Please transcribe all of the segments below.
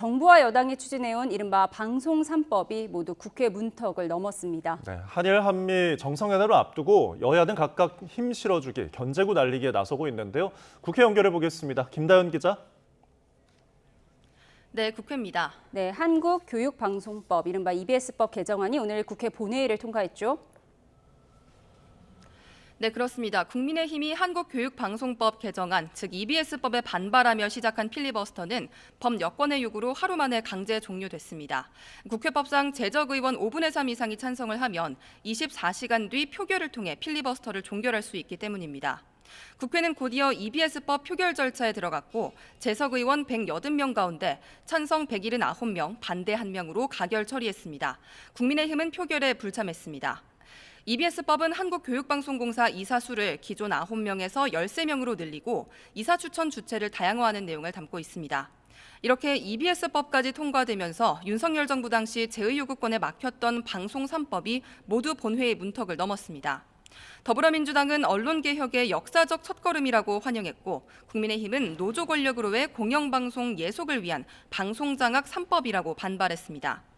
정부와 여당이 추진해온 이른바 방송 3법이 모두 국회 문턱을 넘었습니다. 네, 한일 한미 정상회담을 앞두고 여야는 각각 힘 실어주기, 견제구 날리기에 나서고 있는데요. 국회 연결해 보겠습니다. 김다연 기자. 네, 국회입니다. 네, 한국교육방송법, 이른바 EBS법 개정안이 오늘 국회 본회의를 통과했죠. 네, 그렇습니다. 국민의힘이 한국교육방송법 개정안, 즉 EBS법에 반발하며 시작한 필리버스터는 법 여권의 요구로 하루 만에 강제 종료됐습니다. 국회법상 재적의원 5분의 3 이상이 찬성을 하면 24시간 뒤 표결을 통해 필리버스터를 종결할 수 있기 때문입니다. 국회는 곧이어 EBS법 표결 절차에 들어갔고 재석 의원 180명 가운데 찬성 179명, 반대 1명으로 가결 처리했습니다. 국민의힘은 표결에 불참했습니다. EBS법은 한국교육방송공사 이사 수를 기존 9명에서 13명으로 늘리고 이사 추천 주체를 다양화하는 내용을 담고 있습니다. 이렇게 EBS법까지 통과되면서 윤석열 정부 당시 제의요구권에 막혔던 방송 3법이 모두 본회의 문턱을 넘었습니다. 더불어민주당은 언론개혁의 역사적 첫걸음이라고 환영했고 국민의힘은 노조 권력으로의 공영방송 예속을 위한 방송장악 3법이라고 반발했습니다.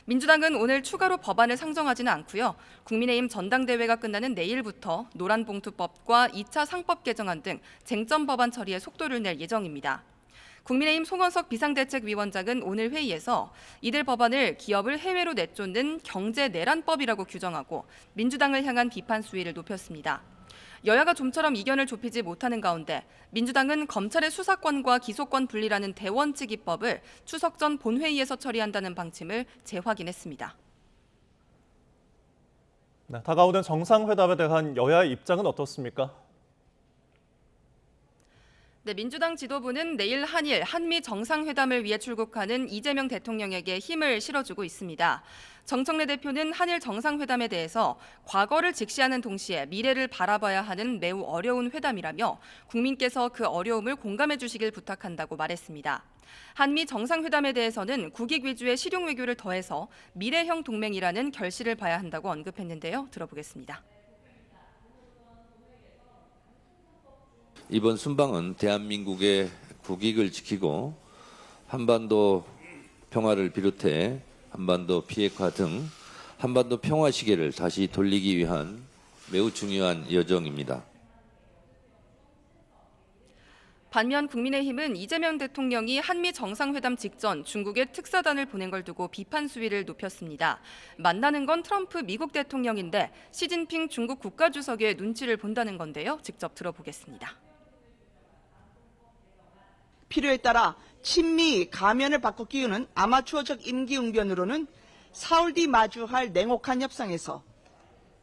민주당은 오늘 추가로 법안을 상정하지는 않고요. 국민의힘 전당대회가 끝나는 내일부터 노란봉투법과 2차 상법 개정안 등 쟁점 법안 처리에 속도를 낼 예정입니다. 국민의힘 송원석 비상대책위원장은 오늘 회의에서 이들 법안을 기업을 해외로 내쫓는 경제내란법이라고 규정하고 민주당을 향한 비판 수위를 높였습니다. 여야가 좀처럼 이견을 좁히지 못하는 가운데 민주당은 검찰의 수사권과 기소권 분리라는 대원칙 입법을 추석 전 본회의에서 처리한다는 방침을 재확인했습니다. 네, 다가오는 정상회담에 대한 여야의 입장은 어떻습니까? 네, 민주당 지도부는 내일 한일, 한미 정상회담을 위해 출국하는 이재명 대통령에게 힘을 실어주고 있습니다. 정청래 대표는 한일 정상회담에 대해서 과거를 직시하는 동시에 미래를 바라봐야 하는 매우 어려운 회담이라며 국민께서 그 어려움을 공감해 주시길 부탁한다고 말했습니다. 한미 정상회담에 대해서는 국익 위주의 실용 외교를 더해서 미래형 동맹이라는 결실을 봐야 한다고 언급했는데요. 들어보겠습니다. 이번 순방은 대한민국의 국익을 지키고 한반도 평화를 비롯해 한반도 비핵화 등 한반도 평화 시계를 다시 돌리기 위한 매우 중요한 여정입니다. 반면 국민의힘은 이재명 대통령이 한미 정상회담 직전 중국에 특사단을 보낸 걸 두고 비판 수위를 높였습니다. 만나는 건 트럼프 미국 대통령인데 시진핑 중국 국가주석의 눈치를 본다는 건데요. 직접 들어보겠습니다. 필요에 따라 친미 가면을 바꿔 끼우는 아마추어적 임기응변으로는 4월 뒤 마주할 냉혹한 협상에서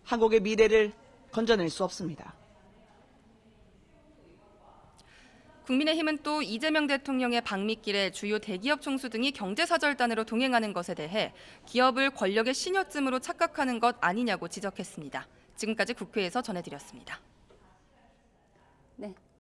한국의 미래를 건져낼 수 없습니다. 국민의힘은 또 이재명 대통령의 방미길에 주요 대기업 총수 등이 경제사절단으로 동행하는 것에 대해 기업을 권력의 신여쯤으로 착각하는 것 아니냐고 지적했습니다. 지금까지 국회에서 전해드렸습니다. 네.